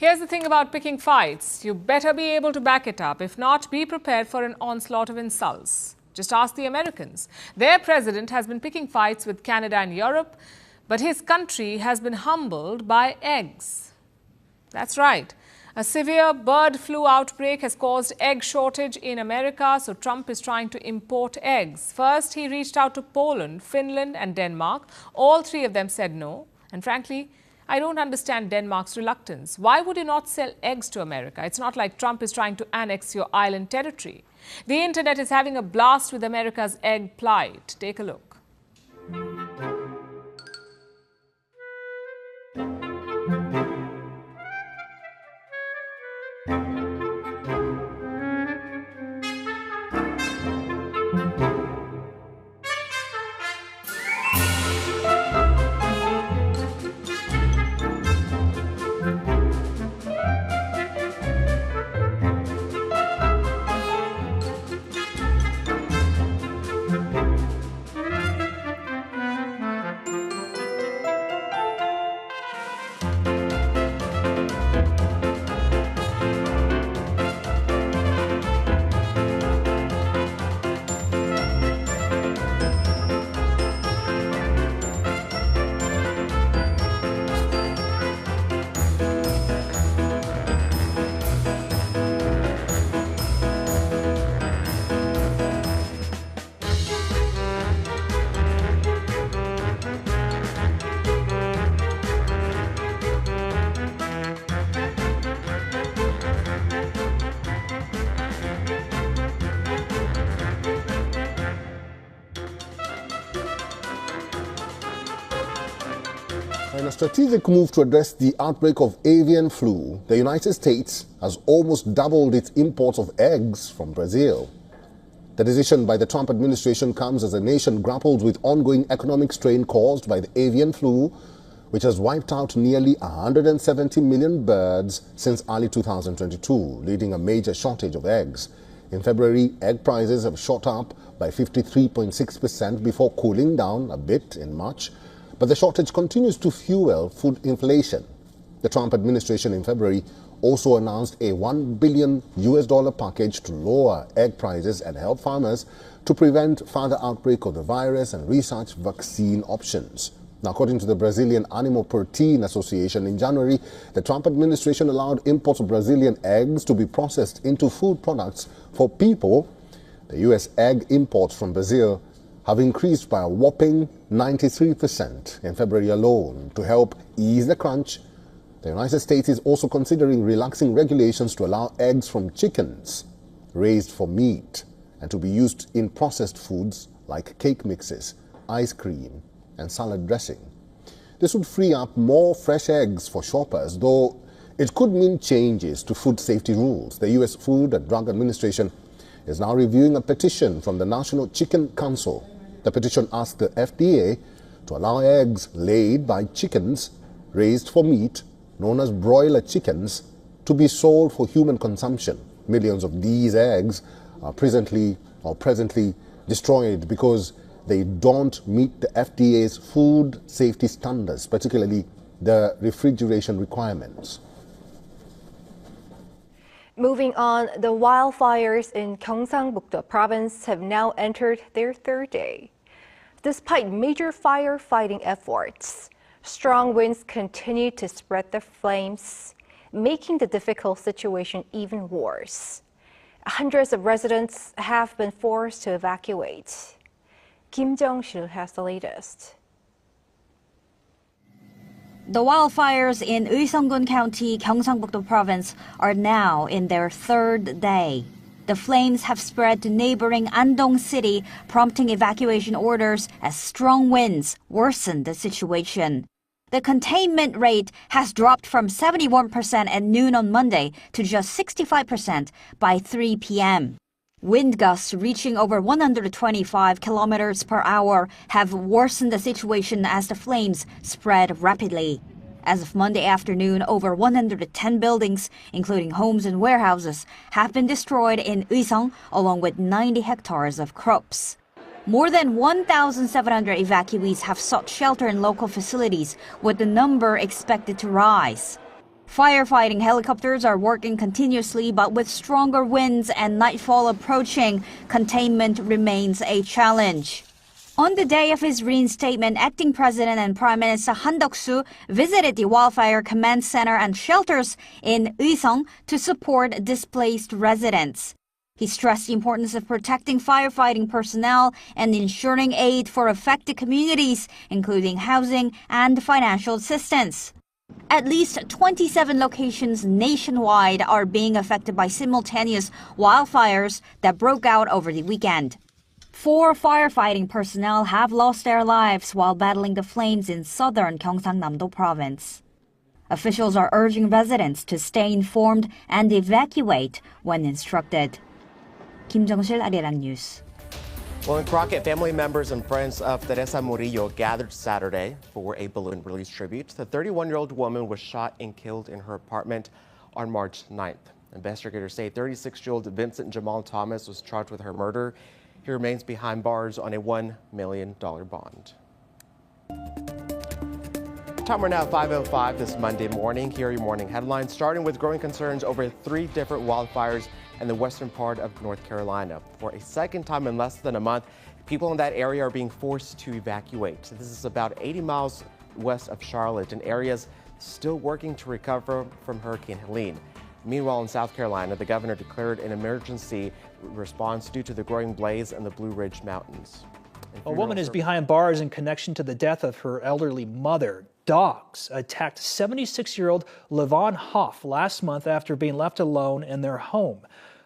Here's the thing about picking fights. You better be able to back it up. If not, be prepared for an onslaught of insults. Just ask the Americans. Their president has been picking fights with Canada and Europe, but his country has been humbled by eggs. That's right. A severe bird flu outbreak has caused egg shortage in America, so Trump is trying to import eggs. First, he reached out to Poland, Finland and Denmark. All three of them said no. And frankly, I don't understand Denmark's reluctance. Why would you not sell eggs to America? It's not like Trump is trying to annex your island territory. The internet is having a blast with America's egg plight. Take a look. In a strategic move to address the outbreak of avian flu, the United States has almost doubled its imports of eggs from Brazil. The decision by the Trump administration comes as the nation grapples with ongoing economic strain caused by the avian flu, which has wiped out nearly 170 million birds since early 2022, leading a major shortage of eggs. In February, egg prices have shot up by 53.6% before cooling down a bit in March. But the shortage continues to fuel food inflation. The Trump administration in February also announced a $1 billion package to lower egg prices and help farmers to prevent further outbreak of the virus and research vaccine options. Now, according to the Brazilian Animal Protein Association, in January, the Trump administration allowed imports of Brazilian eggs to be processed into food products for people. The U.S. egg imports from Brazil have increased by a whopping 93% in February alone. To help ease the crunch, the United States is also considering relaxing regulations to allow eggs from chickens raised for meat and to be used in processed foods like cake mixes, ice cream and salad dressing. This would free up more fresh eggs for shoppers, though it could mean changes to food safety rules. The U.S. Food and Drug Administration is now reviewing a petition from the National Chicken Council. The petition asked the FDA to allow eggs laid by chickens raised for meat, known as broiler chickens, to be sold for human consumption. Millions of these eggs are presently destroyed because they don't meet the FDA's food safety standards, particularly the refrigeration requirements. Moving on, the wildfires in Gyeongsang-buk-do province have now entered their third day. Despite major firefighting efforts, strong winds continue to spread the flames, making the difficult situation even worse. Hundreds of residents have been forced to evacuate. Kim Jong-sil has the latest. The wildfires in Uiseong-gun County, Gyeongsang-buk-do province are now in their third day. The flames have spread to neighboring Andong City, prompting evacuation orders as strong winds worsen the situation. The containment rate has dropped from 71% at noon on Monday to just 65% by 3 p.m. Wind gusts reaching over 125 kilometers per hour have worsened the situation as the flames spread rapidly. As of Monday afternoon, over 110 buildings, including homes and warehouses, have been destroyed in Uiseong, along with 90 hectares of crops. More than 1,700 evacuees have sought shelter in local facilities, with the number expected to rise. Firefighting helicopters are working continuously, but with stronger winds and nightfall approaching, containment remains a challenge. On the day of his reinstatement, Acting President and Prime Minister Han Duck-soo visited the Wildfire Command Center and shelters in Uiseong to support displaced residents. He stressed the importance of protecting firefighting personnel and ensuring aid for affected communities, including housing and financial assistance. At least 27 locations nationwide are being affected by simultaneous wildfires that broke out over the weekend. 4 firefighting personnel have lost their lives while battling the flames in southern Gyeongsang-namdo province. Officials are urging residents to stay informed and evacuate when instructed. Kim Jong-sil, Arirang News. Well, in Crockett, family members and friends of Teresa Murillo gathered Saturday for a balloon release tribute. The 31-year-old woman was shot and killed in her apartment on March 9th. Investigators say 36-year-old Vincent Jamal Thomas was charged with her murder. He remains behind bars on a $1 million bond. Time right now, 5:05 this Monday morning. Here are your morning headlines, starting with growing concerns over 3 different wildfires in the western part of North Carolina. For a second time in less than a month, people in that area are being forced to evacuate. This is about 80 miles west of Charlotte, and areas still working to recover from Hurricane Helene. Meanwhile, in South Carolina, the governor declared an emergency response due to the growing blaze in the Blue Ridge Mountains. A woman is behind bars in connection to the death of her elderly mother. Dogs attacked 76-year-old Levon Hoff last month after being left alone in their home.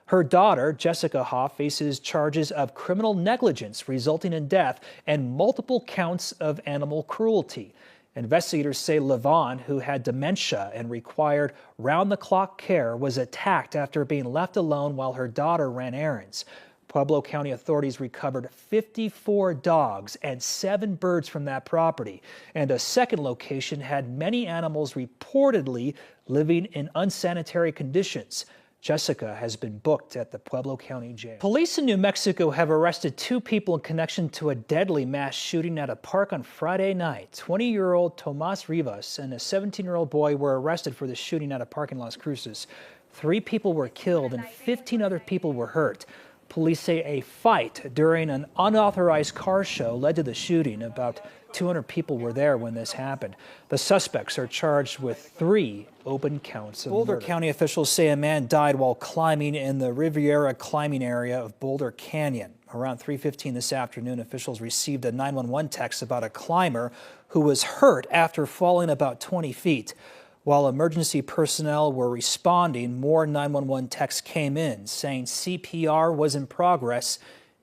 Her daughter, Jessica Hoff, faces charges of criminal negligence resulting in death and multiple counts of animal cruelty. Investigators say Levon, who had dementia and required round-the-clock care, was attacked after being left alone while her daughter ran errands. Pueblo County authorities recovered 54 dogs and 7 birds from that property. And a second location had many animals reportedly living in unsanitary conditions. Jessica has been booked at the Pueblo County Jail. Police in New Mexico have arrested 2 people in connection to a deadly mass shooting at a park on Friday night. 20-year-old Tomas Rivas and a 17-year-old boy were arrested for the shooting at a park in Las Cruces. 3 people were killed and 15 other people were hurt. Police say a fight during an unauthorized car show led to the shooting. About 200 people were there when this happened. The suspects are charged with 3 open counts of murder. Boulder County officials say a man died while climbing in the Riviera climbing area of Boulder Canyon. Around 3:15 this afternoon, officials received a 911 text about a climber who was hurt after falling about 20 feet. While emergency personnel were responding, more 911 texts came in saying CPR was in progress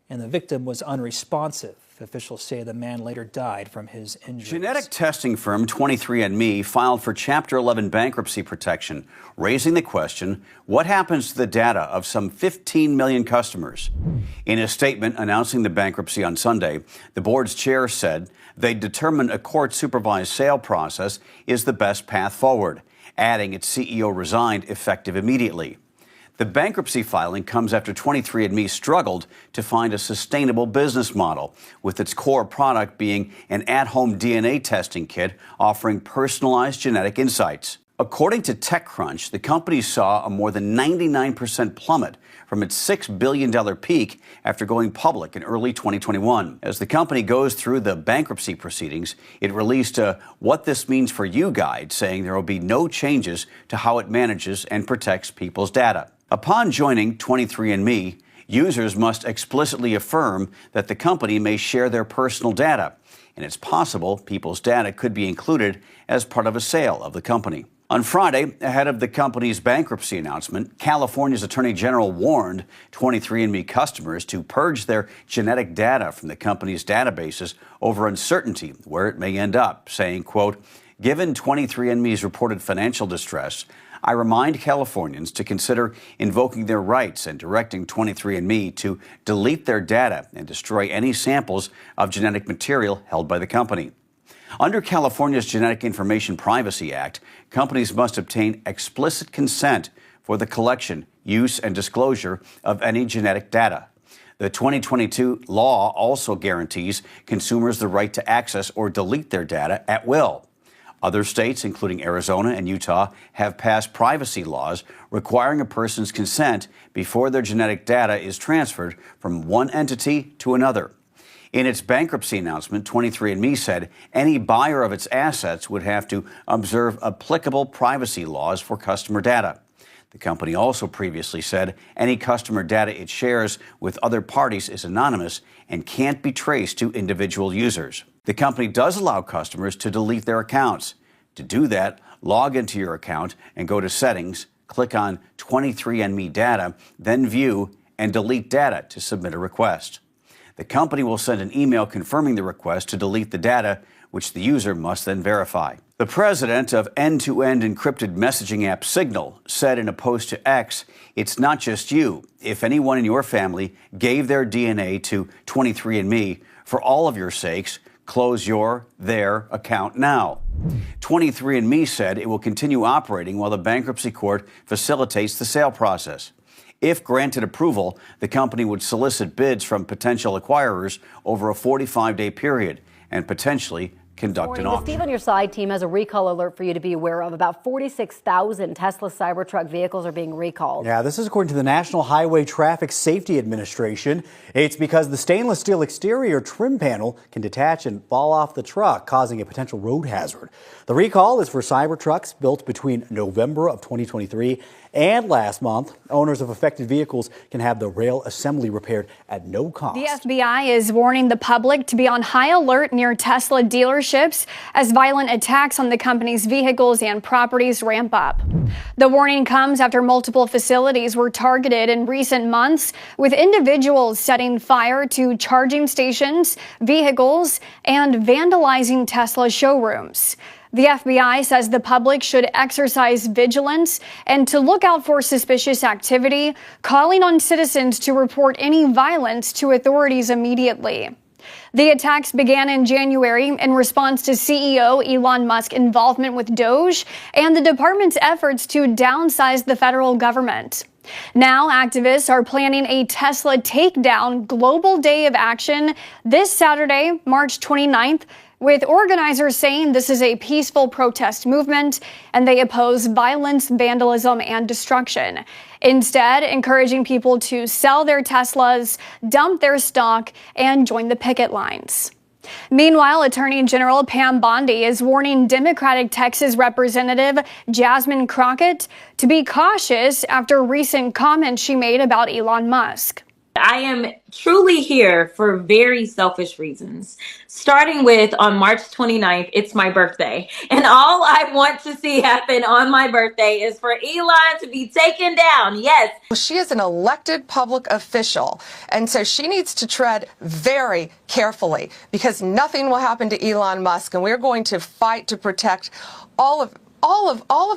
and the victim was unresponsive. Officials say the man later died from his injuries. Genetic testing firm 23andMe filed for Chapter 11 bankruptcy protection, raising the question, what happens to the data of some 15 million customers? In a statement announcing the bankruptcy on Sunday, the board's chair said they determined a court-supervised sale process is the best path forward, adding its CEO resigned effective immediately. The bankruptcy filing comes after 23andMe struggled to find a sustainable business model, with its core product being an at-home DNA testing kit offering personalized genetic insights. According to TechCrunch, the company saw a more than 99% plummet from its $6 billion peak after going public in early 2021. As the company goes through the bankruptcy proceedings, it released a What This Means for You guide, saying there will be no changes to how it manages and protects people's data. Upon joining 23andMe, users must explicitly affirm that the company may share their personal data, and it's possible people's data could be included as part of a sale of the company. On Friday, ahead of the company's bankruptcy announcement, California's Attorney General warned 23andMe customers to purge their genetic data from the company's databases over uncertainty where it may end up, saying, quote, "Given 23andMe's reported financial distress, I remind Californians to consider invoking their rights and directing 23andMe to delete their data and destroy any samples of genetic material held by the company." Under California's Genetic Information Privacy Act, companies must obtain explicit consent for the collection, use, and disclosure of any genetic data. The 2022 law also guarantees consumers the right to access or delete their data at will. Other states, including Arizona and Utah, have passed privacy laws requiring a person's consent before their genetic data is transferred from one entity to another. In its bankruptcy announcement, 23andMe said any buyer of its assets would have to observe applicable privacy laws for customer data. The company also previously said any customer data it shares with other parties is anonymous and can't be traced to individual users. The company does allow customers to delete their accounts. To do that, log into your account and go to Settings, click on 23andMe Data, then View and Delete Data to submit a request. The company will send an email confirming the request to delete the data, which the user must then verify. The president of end-to-end encrypted messaging app Signal said in a post to X, "It's not just you. If anyone in your family gave their DNA to 23andMe, for all of your sakes, close their account now." 23andMe said it will continue operating while the bankruptcy court facilitates the sale process. If granted approval, the company would solicit bids from potential acquirers over a 45-day period and potentially conduct an auction. The Steve on Your Side team has a recall alert for you to be aware of. About 46,000 Tesla Cybertruck vehicles are being recalled. Yeah, this is according to the National Highway Traffic Safety Administration. It's because the stainless steel exterior trim panel can detach and fall off the truck, causing a potential road hazard. The recall is for Cybertrucks built between November of 2023 and last month. Owners of affected vehicles can have the rail assembly repaired at no cost. The FBI is warning the public to be on high alert near Tesla dealerships as violent attacks on the company's vehicles and properties ramp up. The warning comes after multiple facilities were targeted in recent months, with individuals setting fire to charging stations, vehicles, and vandalizing Tesla showrooms. The FBI says the public should exercise vigilance and to look out for suspicious activity, calling on citizens to report any violence to authorities immediately. The attacks began in January in response to CEO Elon Musk's involvement with Doge and the department's efforts to downsize the federal government. Now, activists are planning a Tesla takedown global day of action this Saturday, March 29th, with organizers saying this is a peaceful protest movement and they oppose violence, vandalism, and destruction. Instead, encouraging people to sell their Teslas, dump their stock, and join the picket lines. Meanwhile, Attorney General Pam Bondi is warning Democratic Texas Representative Jasmine Crockett to be cautious after recent comments she made about Elon Musk. I am truly here for very selfish reasons. Starting with on March 29th, it's my birthday. And all I want to see happen on my birthday is for Elon to be taken down. Yes. She is an elected public official, and so she needs to tread very carefully because nothing will happen to Elon Musk, and we're going to fight to protect all of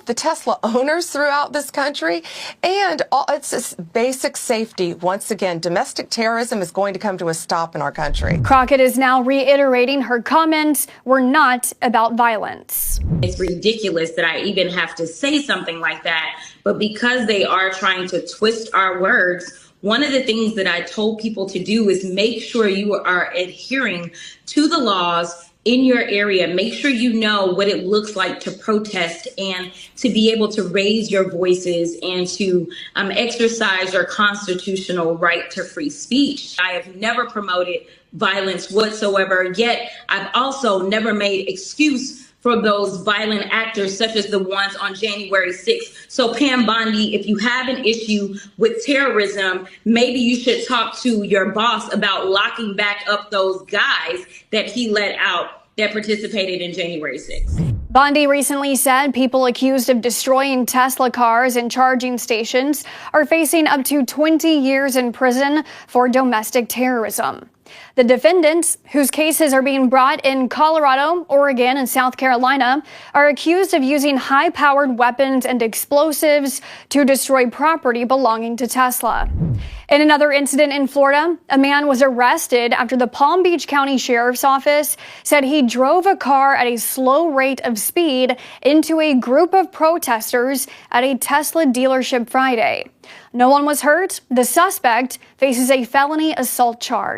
the Tesla owners throughout this country, and it's just basic safety. Once again, domestic terrorism is going to come to a stop in our country. Crockett is now reiterating her comments were not about violence. It's ridiculous that I even have to say something like that, but because they are trying to twist our words, one of the things that I told people to do is make sure you are adhering to the laws in your area. Make sure you know what it looks like to protest and to be able to raise your voices and to exercise your constitutional right to free speech. I have never promoted violence whatsoever, yet I've also never made excuse for those violent actors such as the ones on January 6th. So Pam Bondi, if you have an issue with terrorism, maybe you should talk to your boss about locking back up those guys that he let out that participated in January 6th. Bondi recently said people accused of destroying Tesla cars and charging stations are facing up to 20 years in prison for domestic terrorism. The defendants, whose cases are being brought in Colorado, Oregon, and South Carolina, are accused of using high-powered weapons and explosives to destroy property belonging to Tesla. In another incident in Florida, a man was arrested after the Palm Beach County Sheriff's Office said he drove a car at a slow rate of speed into a group of protesters at a Tesla dealership Friday. No one was hurt. The suspect faces a felony assault charge.